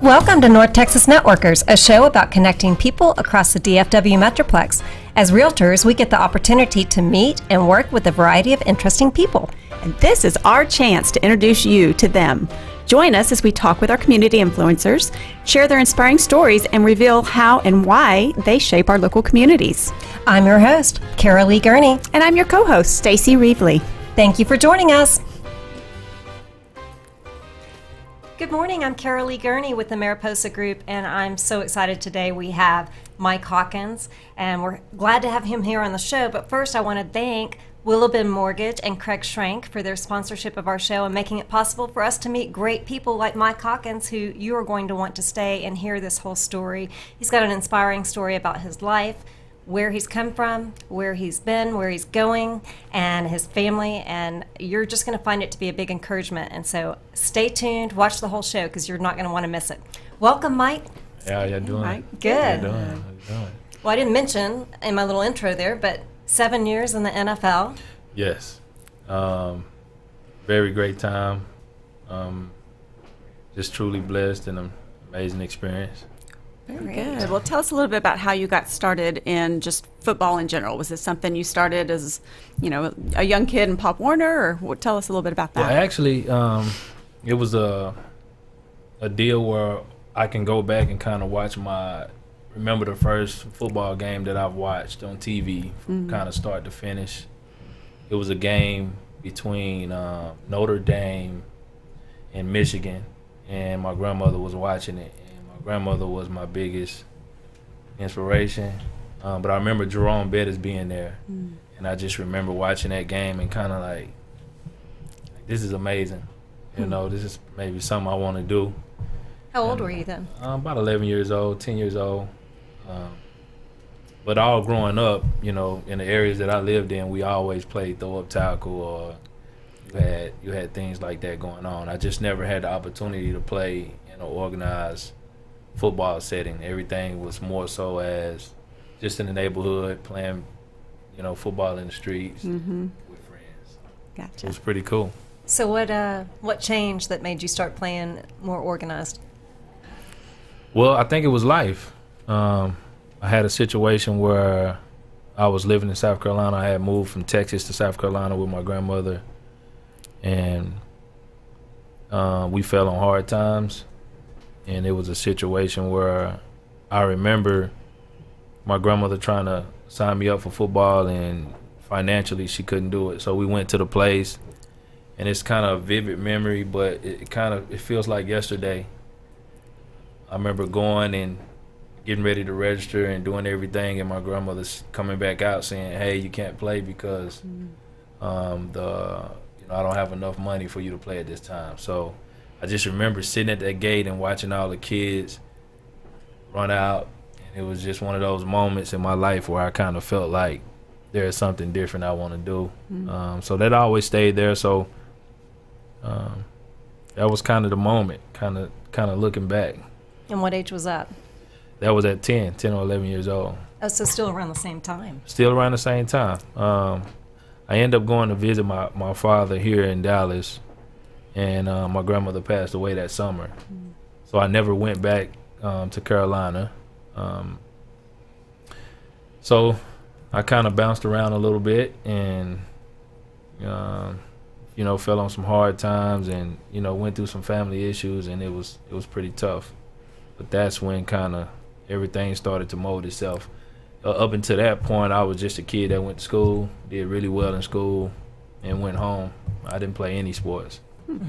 Welcome to North Texas Networkers, a show about connecting people across the DFW Metroplex. As realtors, we get the opportunity to meet and work with a variety of interesting people. And this is our chance to introduce you to them. Join us as we talk with our community influencers, share their inspiring stories, and reveal how and why they shape our local communities. I'm your host, Caralee Gurney. And I'm your co-host, Stacy Revely. Thank you for joining us. Good morning, I'm Caralee Gurney with the Mariposa Group, and I'm so excited today. We have Mike Hawkins, and we're glad to have him here on the show. But first, I want to thank Willowbend Mortgage and Craig Schrank for their sponsorship of our show and making it possible for us to meet great people like Mike Hawkins, who you are going to want to stay and hear this whole story. He's got an inspiring story about his life, where he's come from, where he's been, where he's going, and his family, and you're just going to find it to be a big encouragement. And so stay tuned, watch the whole show, because you're not going to want to miss it. Welcome, Mike. How you doing? Mike. Good. How you doing? Well, I didn't mention in my little intro there, but 7 years in the NFL. Yes. Very great time. Just truly blessed and an amazing experience. Very good. Well, tell us a little bit about how you got started in just football in general. Was this something you started as, a young kid in Pop Warner, or tell us a little bit about that? Well, actually, it was a deal where I can go back and kind of remember the first football game that I've watched on TV from kind of start to finish. It was a game between Notre Dame and Michigan, and my grandmother was watching it. Grandmother was my biggest inspiration, but I remember Jerome Bettis being there, and I just remember watching that game and kind of like, this is amazing. This is maybe something I want to do. How old were you then? About 11 years old, 10 years old. But all growing up, in the areas that I lived in, we always played throw-up tackle, or you had things like that going on. I just never had the opportunity to play in an organized football setting. Everything was more so as just in the neighborhood, playing, football in the streets with friends. Gotcha. It was pretty cool. So what changed that made you start playing more organized? Well, I think it was life. I had a situation where I was living in South Carolina. I had moved from Texas to South Carolina with my grandmother, and we fell on hard times. And it was a situation where I remember my grandmother trying to sign me up for football, and financially she couldn't do it. So we went to the place, and it's kind of a vivid memory, but it feels like yesterday. I remember going and getting ready to register and doing everything, and my grandmother's coming back out saying, "Hey, you can't play because I don't have enough money for you to play at this time." So I just remember sitting at that gate and watching all the kids run out, and it was just one of those moments in my life where I kind of felt like there's something different I want to do. So that always stayed there. So that was kind of the moment, kind of looking back. And what age was that? That was at 10 or 11 years old. Oh, so still around the same time. Still around the same time. I ended up going to visit my father here in Dallas, and my grandmother passed away that summer. So I never went back to Carolina. So I kind of bounced around a little bit, and fell on some hard times, and went through some family issues, and it was pretty tough. But that's when kind of everything started to mold itself. Up until that point, I was just a kid that went to school, did really well in school, and went home. I didn't play any sports. It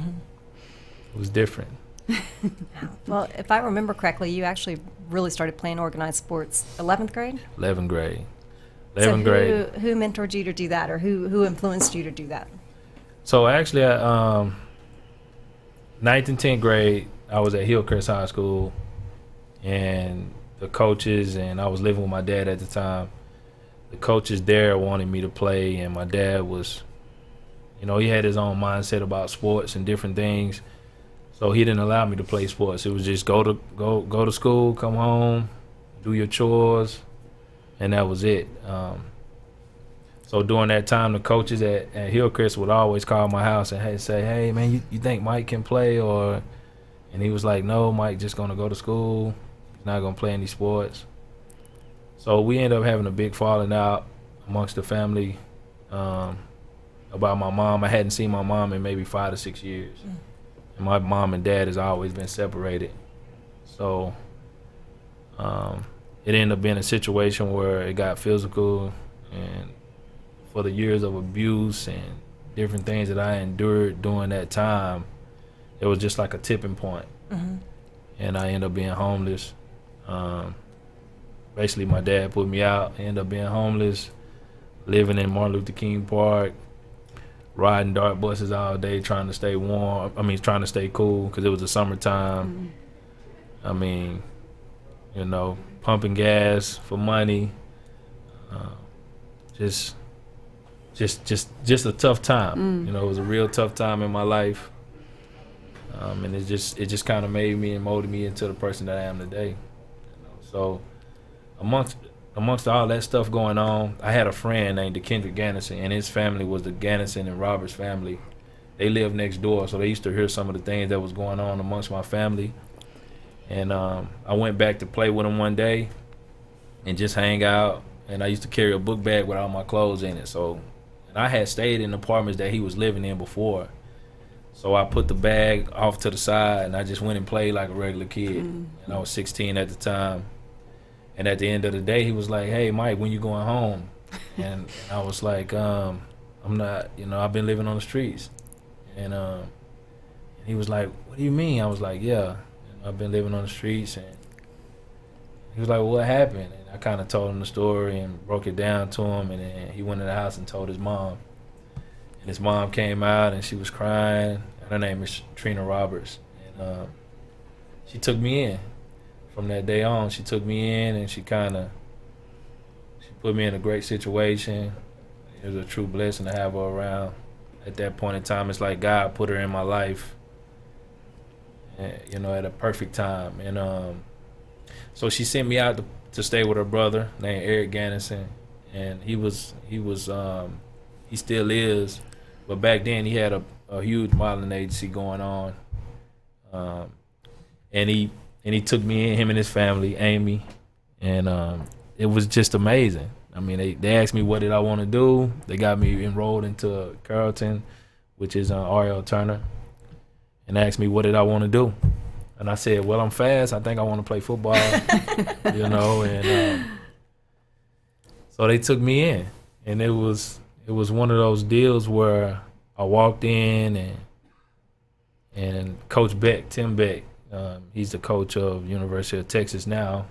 was different. Well, if I remember correctly, you actually really started playing organized sports 11th grade? 11th grade. Who mentored you to do that, or who influenced you to do that? So actually, at 9th and 10th grade, I was at Hillcrest High School, and the coaches, and I was living with my dad at the time. The coaches there wanted me to play, and my dad was you know, he had his own mindset about sports and different things. So he didn't allow me to play sports. It was just go to school, come home, do your chores, and that was it. So during that time, the coaches at Hillcrest would always call my house and say, "Hey man, you think Mike can play?" And he was like, "No, Mike just gonna go to school. He's not gonna play any sports." So we ended up having a big falling out amongst the family about my mom. I hadn't seen my mom in maybe 5 to 6 years. And my mom and dad has always been separated. So it ended up being a situation where it got physical, and for the years of abuse and different things that I endured during that time, it was just like a tipping point. And I ended up being homeless. Basically, my dad put me out. I ended up being homeless, living in Martin Luther King Park, riding dark buses all day, trying to stay warm. I mean, trying to stay cool because it was the summertime. I mean, you know, pumping gas for money. Just a tough time. You know, it was a real tough time in my life. And it just kind of made me and molded me into the person that I am today. You know? So amongst all that stuff going on, I had a friend named Kendrick Gannison, and his family was the Gannison and Roberts family. They lived next door, so they used to hear some of the things that was going on amongst my family. And I went back to play with him one day and just hang out. And I used to carry a book bag with all my clothes in it. So, and I had stayed in apartments that he was living in before. So I put the bag off to the side, and I just went and played like a regular kid. And I was 16 at the time. And at the end of the day, he was like, "Hey, Mike, when you going home?" And I was like, "I'm not, you know, I've been living on the streets." And he was like, "What do you mean?" I was like, "Yeah, I've been living on the streets." And he was like, "Well, what happened?" And I kind of told him the story and broke it down to him. And then he went in the house and told his mom. And his mom came out, and she was crying. And her name is Trina Roberts. And she took me in. From that day on, she took me in, and she put me in a great situation. It was a true blessing to have her around. At that point in time, it's like God put her in my life, you know, at a perfect time. And so she sent me out to stay with her brother named Eric Gannison, and he still is, but back then he had a huge modeling agency going on, and he took me in, him and his family, Amy, and it was just amazing. I mean, they asked me what did I want to do. They got me enrolled into Carrollton, which is R.L. Turner, and asked me what did I want to do. And I said, well, I'm fast. I think I want to play football, you know. And so they took me in, and it was one of those deals where I walked in, and Coach Beck, Tim Beck, he's the coach of University of Texas now,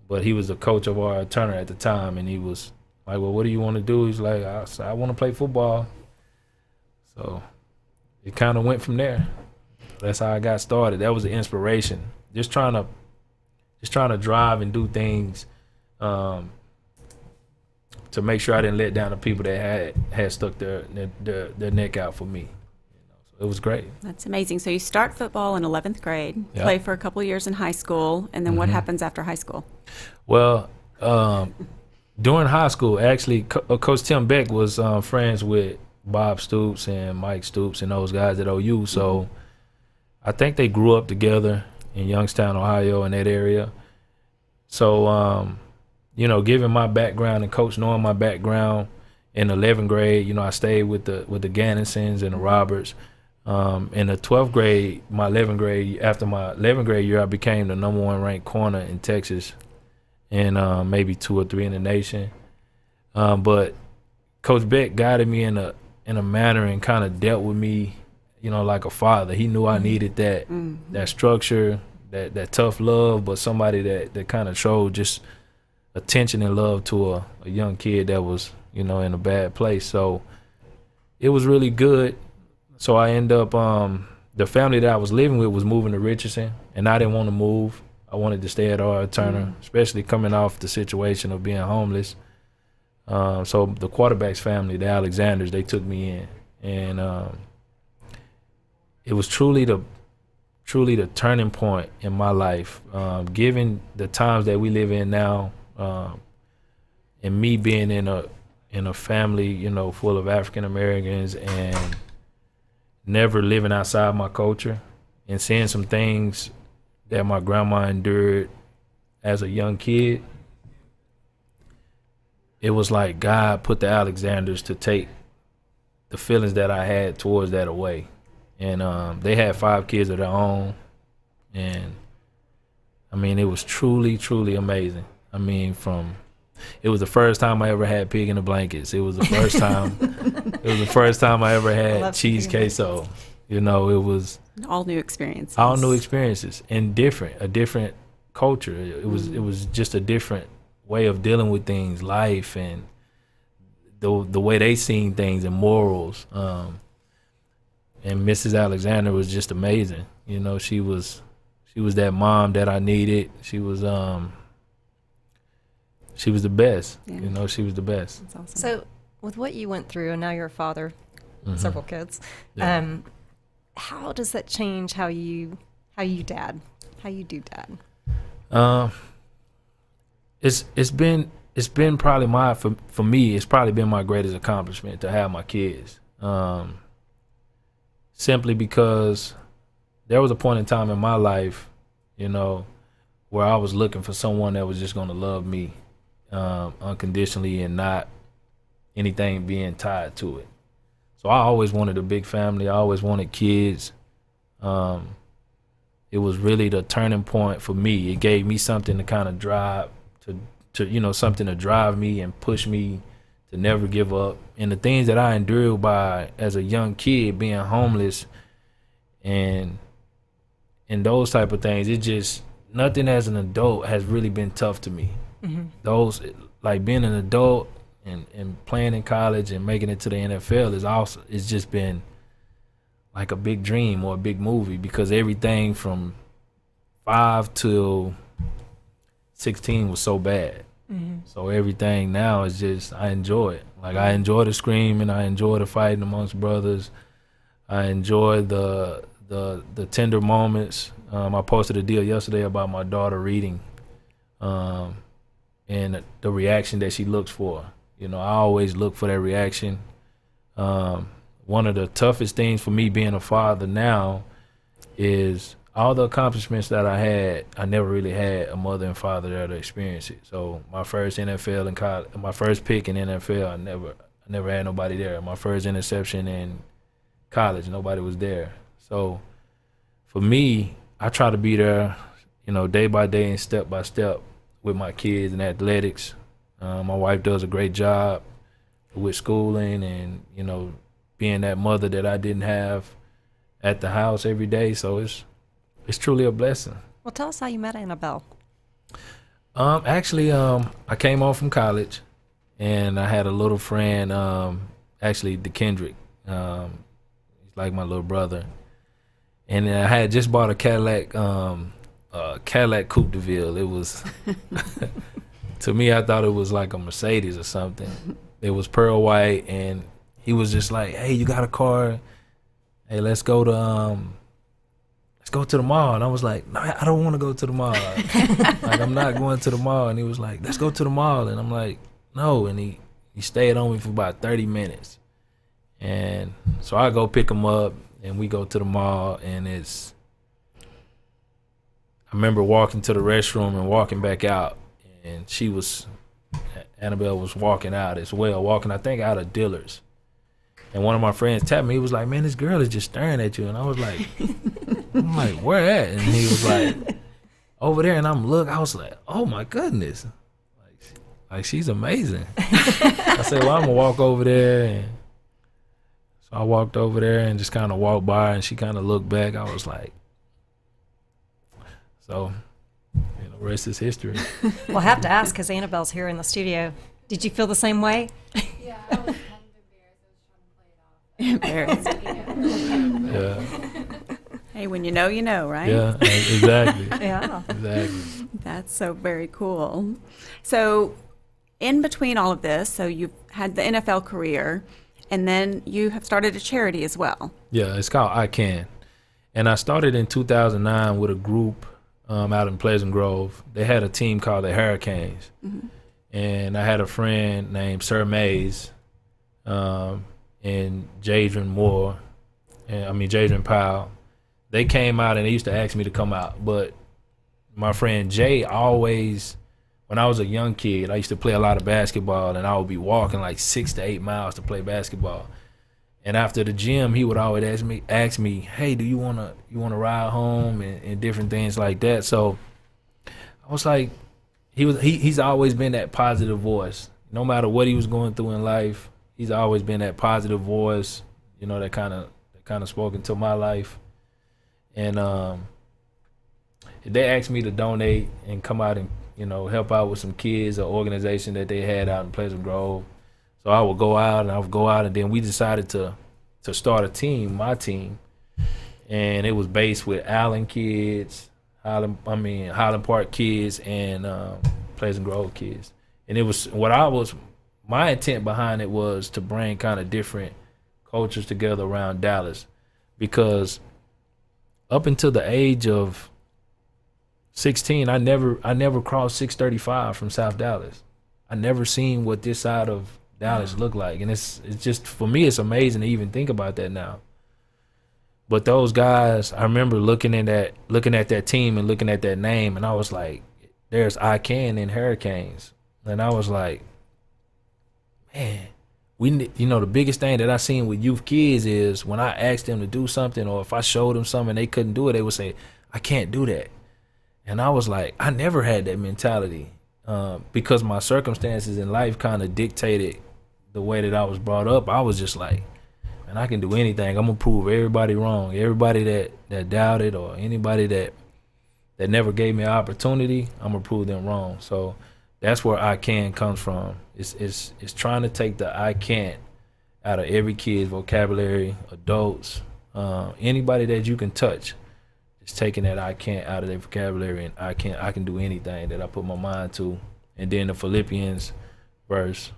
but he was the coach of R.L. Turner at the time, and he was like, well, what do you want to do? He's like, I want to play football. So it kind of went from there. That's how I got started. That was the inspiration. Just trying to drive and do things to make sure I didn't let down the people that had stuck their neck out for me. It was great. That's amazing. So you start football in 11th grade, yep. Play for a couple of years in high school, and then what happens after high school? Well, during high school, actually, Coach Tim Beck was friends with Bob Stoops and Mike Stoops and those guys at OU. So I think they grew up together in Youngstown, Ohio, in that area. So, you know, given my background and Coach knowing my background in 11th grade, you know, I stayed with the Gannisons and the Roberts. In the 12th grade, after my 11th grade year, I became the #1 ranked corner in Texas, and maybe 2 or 3 in the nation. But Coach Beck guided me in a manner and kind of dealt with me, you know, like a father. He knew I needed that structure, that tough love, but somebody that kind of showed just attention and love to a young kid that was, you know, in a bad place. So it was really good. So I ended up, the family that I was living with was moving to Richardson, and I didn't want to move. I wanted to stay at R.L. Turner, especially coming off the situation of being homeless. So the quarterback's family, the Alexanders, they took me in. And it was truly the turning point in my life, given the times that we live in now, and me being in a family, you know, full of African Americans and never living outside my culture and seeing some things that my grandma endured as a young kid. It was like God put the Alexanders to take the feelings that I had towards that away. And they had 5 kids of their own. And I mean, it was truly, truly amazing. I mean, it was the first time I ever had pig in the blankets. It was the first time. It was the first time I ever had cheese queso. You know, it was all new experiences. All new experiences, and a different culture. It was just a different way of dealing with things, life, and the way they seen things and morals. And Mrs. Alexander was just amazing. You know, she was that mom that I needed. She was the best. Yeah. You know, she was the best. That's awesome. So with what you went through, and now you're a father, several kids, how does that change how you do dad? It's been probably for me, it's probably been my greatest accomplishment to have my kids. Simply because there was a point in time in my life, you know, where I was looking for someone that was just going to love me unconditionally and not anything being tied to it. So I always wanted a big family. I always wanted kids. It was really the turning point for me. It gave me something to kind of drive, to you know, something to drive me and push me to never give up. And the things that I endured as a young kid, being homeless and those type of things, it just, nothing as an adult has really been tough to me. Those, like being an adult and playing in college and making it to the NFL it's just been like a big dream or a big movie, because everything from 5 till 16 was so bad. So everything now is just, I enjoy it. Like, I enjoy the screaming, I enjoy the fighting amongst brothers, I enjoy the tender moments. I posted a deal yesterday about my daughter reading, and the reaction that she looks for. You know, I always look for that reaction. One of the toughest things for me being a father now is all the accomplishments that I had, I never really had a mother and father there to experience it. So my first NFL in college, my first pick in NFL, I never had nobody there. My first interception in college, nobody was there. So for me, I try to be there, you know, day by day and step by step with my kids in athletics. My wife does a great job with schooling and, you know, being that mother that I didn't have at the house every day. So it's truly a blessing. Well, tell us how you met Annabelle. Actually, I came home from college, and I had a little friend, actually, DeKendrick. He's like my little brother. And I had just bought a Cadillac Coupe de Ville. It was, to me, I thought it was like a Mercedes or something. It was pearl white, and he was just like, "Hey, you got a car? Hey, let's go to the mall." And I was like, "No, I don't want to go to the mall. Like, I'm not going to the mall." And he was like, "Let's go to the mall." And I'm like, "No." And he stayed on me for about 30 minutes. And so I go pick him up, and we go to the mall, and I remember walking to the restroom and walking back out, and Annabelle was walking out as well, I think out of Dillard's. And one of my friends tapped me. He was like, "Man, this girl is just staring at you." And I was like, I'm like, "Where at?" And he was like, "Over there." And I was like, "Oh my goodness. Like she's amazing." I said, "Well, I'm gonna walk over there." And so I walked over there and just kind of walked by, and she kind of looked back. I was like, so, you know, rest is history. Well, I have to ask, because Annabelle's here in the studio. Did you feel the same way? Yeah, I was kind of embarrassed. I was trying to play it off. Yeah. Hey, when you know, right? Yeah, exactly. Yeah. Exactly. That's so very cool. So in between all of this, so you've had the NFL career, And then you have started a charity as well. Yeah, it's called ICan. And I started in 2009 with a group out in Pleasant Grove. They had a team called the Hurricanes. Mm-hmm. And I had a friend named Sir Mays and Jadron Moore, Jadron Powell. They came out and they used to ask me to come out. But my friend Jay always, when I was a young kid, I used to play a lot of basketball, and I would be walking like 6 to 8 miles to play basketball. And after the gym, he would always ask me, hey, do you wanna ride home and different things like that. So I was like, he's always been that positive voice. No matter what he was going through in life, he's always been that positive voice, that kind of spoke into my life. And they asked me to donate and come out and help out with some kids, an organization that they had out in Pleasant Grove. So I would go out, and then we decided to start a team, my team, and it was based with Allen kids, Highland Park kids, and Pleasant Grove kids. And it was my intent behind it was to bring kind of different cultures together around Dallas, because up until the age of 16, I never crossed 635 from South Dallas. I never seen what this side of Dallas looked like, and it's just, for me, it's amazing to even think about that now. But those guys, I remember looking at that team and looking at that name, and I was like, there's ICan in Hurricanes, and I was like, man, the biggest thing that I seen with youth kids is when I asked them to do something, or if I showed them something and they couldn't do it, they would say, I can't do that. And I was like, I never had that mentality because my circumstances in life kind of dictated the way that I was brought up. I was just like, man, I can do anything. I'm going to prove everybody wrong. Everybody that doubted, or anybody that never gave me an opportunity, I'm going to prove them wrong. So that's where I can comes from. It's trying to take the I can't out of every kid's vocabulary, adults, anybody that you can touch. It's taking that I can't out of their vocabulary, and I can do anything that I put my mind to. And then the Philippians verse,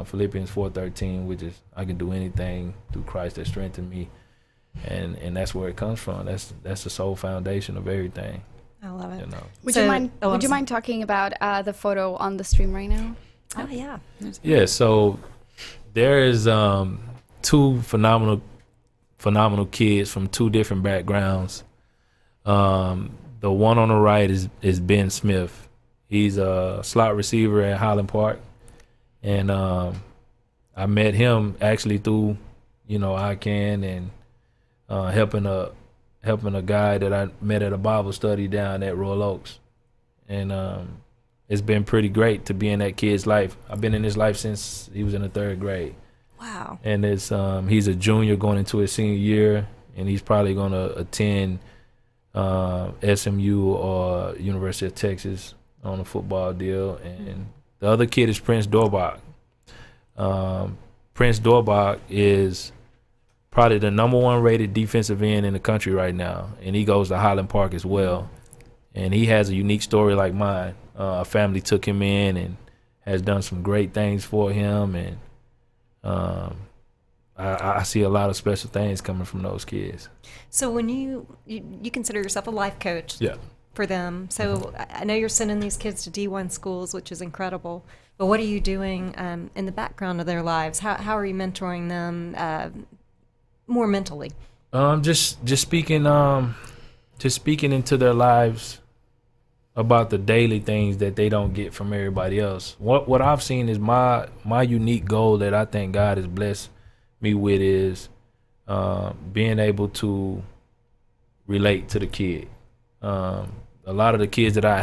Philippians 4:13, which is I can do anything through Christ that strengthens me, and that's where it comes from. That's the sole foundation of everything. I love it. Would you mind talking about the photo on the stream right now? Oh yeah. Yeah. So there is two phenomenal kids from two different backgrounds. The one on the right is Ben Smith. He's a slot receiver at Highland Park, and I met him actually through ICan and helping a guy that I met at a Bible study down at Royal Oaks, and it's been pretty great to be in that kid's life. I've been in his life since he was in the 3rd grade. Wow. And it's he's a junior going into his senior year, and he's probably going to attend SMU or University of Texas on a football deal. And the other kid is Prince Dorbach. Prince Dorbach is probably the #1 rated defensive end in the country right now, and he goes to Highland Park as well. And he has a unique story like mine. A family took him in and has done some great things for him, and I see a lot of special things coming from those kids. So when you consider yourself a life coach for them, so I know you're sending these kids to D1 schools, which is incredible, but what are you doing in the background of their lives? How are you mentoring them more mentally? Just speaking into their lives about the daily things that they don't get from everybody else. What I've seen is my unique goal that I think God has blessed me with is being able to relate to the kid. A lot of the kids that I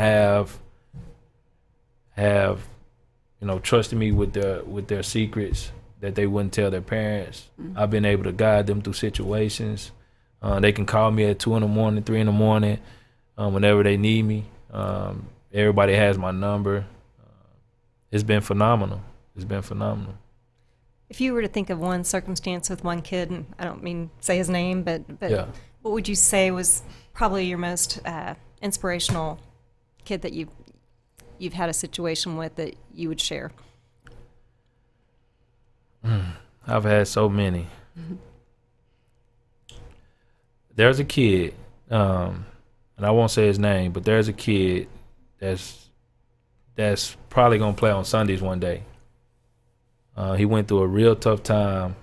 have trusted me with their secrets that they wouldn't tell their parents. Mm-hmm. I've been able to guide them through situations. They can call me at 2 a.m, 3 a.m, whenever they need me. Everybody has my number. It's been phenomenal. If you were to think of one circumstance with one kid, and I don't mean say his name, but yeah. What would you say was probably your most inspirational kid that you've had a situation with that you would share? I've had so many. There's a kid, and I won't say his name, but there's a kid that's probably gonna play on Sundays one day. He went through a real tough time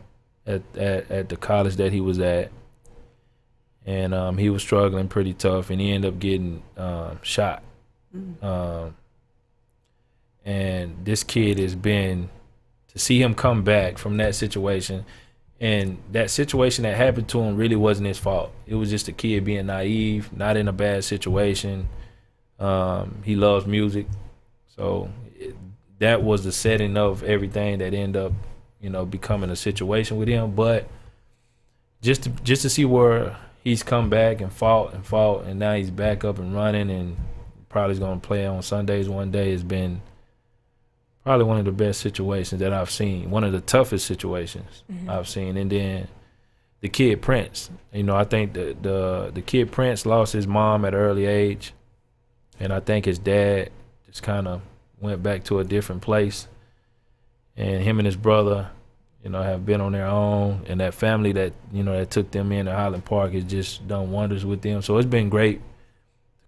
at the college that he was at, and he was struggling pretty tough, and he ended up getting shot. And this kid has been, to see him come back from that situation, and that situation that happened to him really wasn't his fault. It was just a kid being naive, not in a bad situation. He loves music, so that was the setting of everything that ended up, becoming a situation with him. But just to see where he's come back and fought, and now he's back up and running, and probably is going to play on Sundays one day, has been probably one of the best situations that I've seen, one of the toughest situations I've seen. And then the kid Prince, I think the kid Prince lost his mom at an early age, and I think his dad just kind of went back to a different place, and him and his brother, have been on their own, and that family that that took them in at Highland Park has just done wonders with them. So it's been great to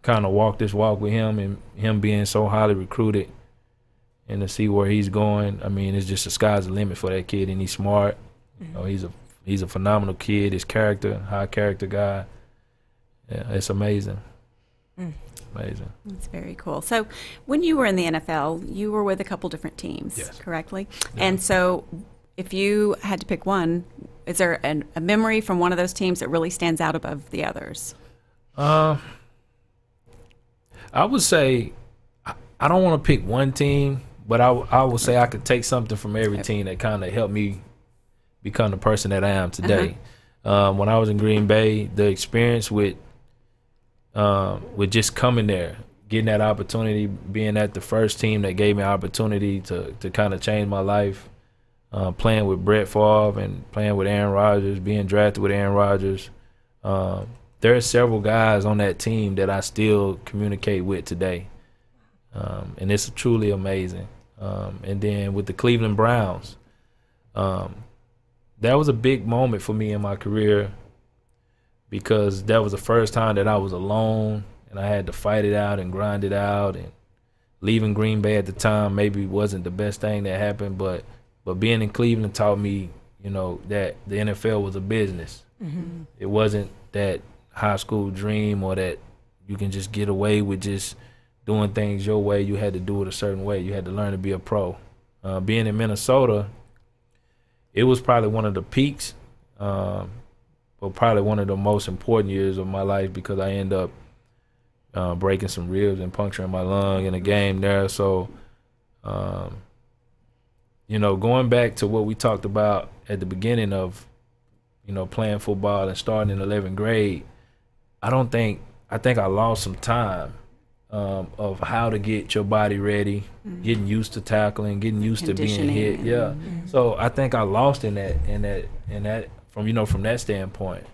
kind of walk this walk with him, and him being so highly recruited, and to see where he's going. I mean, it's just the sky's the limit for that kid, and he's smart. He's a phenomenal kid. His character, high character guy. Yeah, it's amazing. Amazing. That's very cool. So when you were in the NFL, you were with a couple different teams, yes, correctly? Yeah. And so if you had to pick one, is there a memory from one of those teams that really stands out above the others? I would say I don't want to pick one team, but I would say I could take something from every team that kind of helped me become the person that I am today. When I was in Green Bay, the experience with just coming there, getting that opportunity, being at the first team that gave me opportunity to kind of change my life, playing with Brett Favre and playing with Aaron Rodgers, being drafted with Aaron Rodgers. There are several guys on that team that I still communicate with today, and it's truly amazing. And then with the Cleveland Browns, that was a big moment for me in my career, because that was the first time that I was alone and I had to fight it out and grind it out. And leaving Green Bay at the time maybe wasn't the best thing that happened, but being in Cleveland taught me, that the NFL was a business. It wasn't that high school dream, or that you can just get away with just doing things your way. You had to do it a certain way. You had to learn to be a pro. Being in Minnesota, it was probably one of the peaks, but probably one of the most important years of my life, because I ended up breaking some ribs and puncturing my lung in a game there. So, going back to what we talked about at the beginning of, playing football and starting in 11th grade, I think I lost some time of how to get your body ready, getting used to tackling, getting used to being hit. Yeah. So I think I lost in that from that standpoint.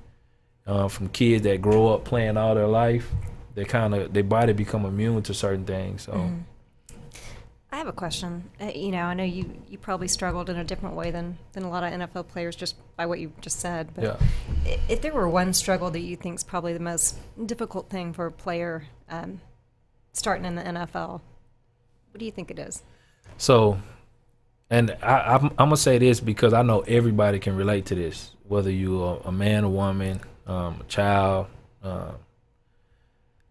From kids that grow up playing all their life, their body become immune to certain things. So I have a question. I know you probably struggled in a different way than a lot of NFL players, just by what you just said. But yeah. If there were one struggle that you think is probably the most difficult thing for a player starting in the NFL, what do you think it is? So, and I'm gonna say this because I know everybody can relate to this, whether you're a man, a woman, a child.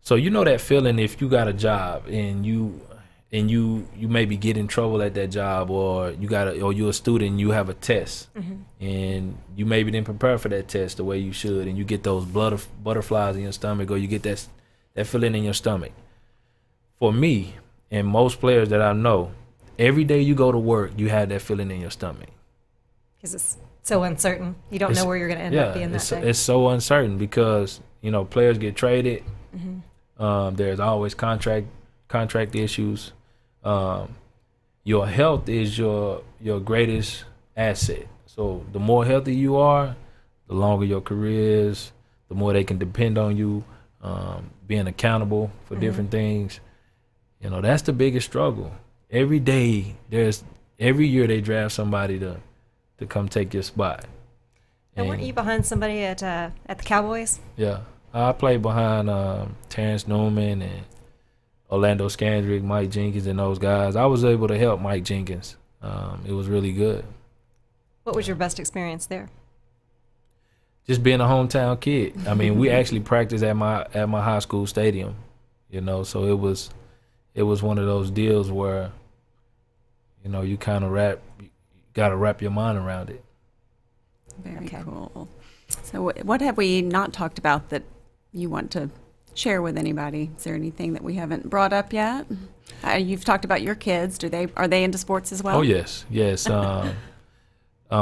So that feeling if you got a job and you maybe get in trouble at that job, or you're a student and you have a test, and you maybe didn't prepare for that test the way you should, and you get those butterflies in your stomach, or you get that feeling in your stomach. For me and most players that I know, every day you go to work, you have that feeling in your stomach. Because it's so uncertain. You don't know where you're going to end up being that day. It's so uncertain because, players get traded. There's always contract issues. Your health is your greatest asset. So the more healthy you are, the longer your career is, the more they can depend on you, being accountable for different things. That's the biggest struggle. Every day, every year they draft somebody to to come take your spot. And weren't you behind somebody at the Cowboys? Yeah. I played behind Terrence Newman and Orlando Scandrick, Mike Jenkins, and those guys. I was able to help Mike Jenkins. It was really good. What was your best experience there? Just being a hometown kid. I mean, we actually practiced at my high school stadium, you know. So it was one of those deals where, you know, you kind of got to wrap your mind around it. Very cool. So what have we not talked about that you want to share with anybody? Is there anything that we haven't brought up yet? You've talked about your kids. Are they into sports as well? Oh, yes.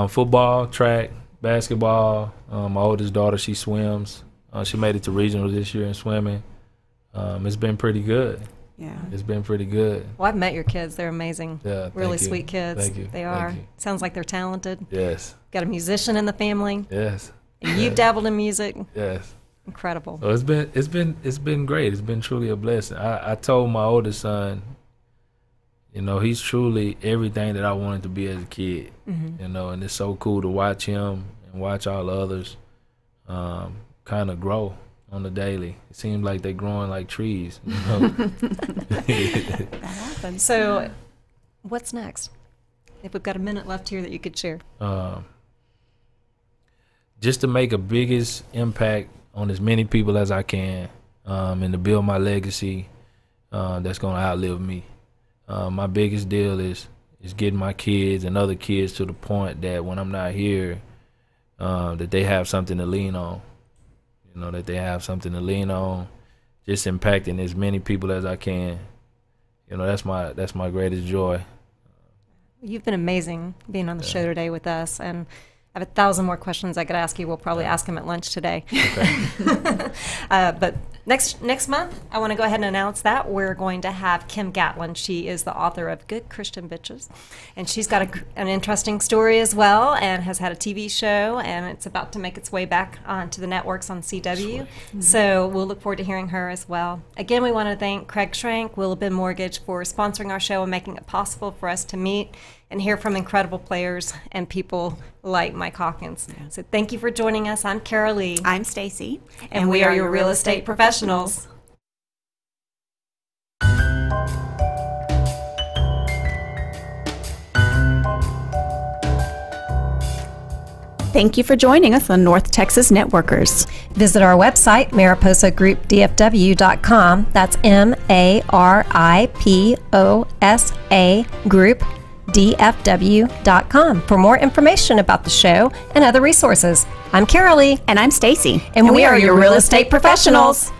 Football, track, basketball. My oldest daughter, she swims. She made it to regional this year in swimming. It's been pretty good. Yeah. It's been pretty good. Well, I've met your kids. They're amazing. Yeah, really sweet kids. Thank you. They are. Thank you. Sounds like they're talented. Yes. Got a musician in the family. Yes. And you've dabbled in music. Yes. Incredible. So it's been great. It's been truly a blessing. I told my oldest son, you know, he's truly everything that I wanted to be as a kid. Mm-hmm. You know, and it's so cool to watch him and watch all the others kind of grow on the daily. It seems like they're growing like trees, you know. That happens. So what's next? If we've got a minute left here that you could share. Just to make a biggest impact on as many people as I can, and to build my legacy that's going to outlive me. My biggest deal is getting my kids and other kids to the point that when I'm not here, that they have something to lean on. You know, that they have something to lean on, just impacting as many people as I can. You know, that's my greatest joy. You've been amazing being on the show today with us, and I have 1,000 more questions I could ask you. We'll probably ask them at lunch today. Okay. But next month, I want to go ahead and announce that we're going to have Kim Gatlin. She is the author of Good Christian Bitches, and she's got an interesting story as well, and has had a TV show, and it's about to make its way back onto the networks on CW. Mm-hmm. So we'll look forward to hearing her as well. Again, we want to thank Craig Schrank, Willow Bend Mortgage, for sponsoring our show and making it possible for us to meet and hear from incredible players and people like Mike Hawkins. Yeah. So thank you for joining us. I'm Caralee. I'm Stacy. And we are your real estate professionals. Thank you for joining us on North Texas Networkers. Visit our website, MariposaGroupDFW.com. That's MARIPOSA Group DFW.com for more information about the show and other resources. I'm Caralee. And I'm Stacy. And we are your real estate professionals.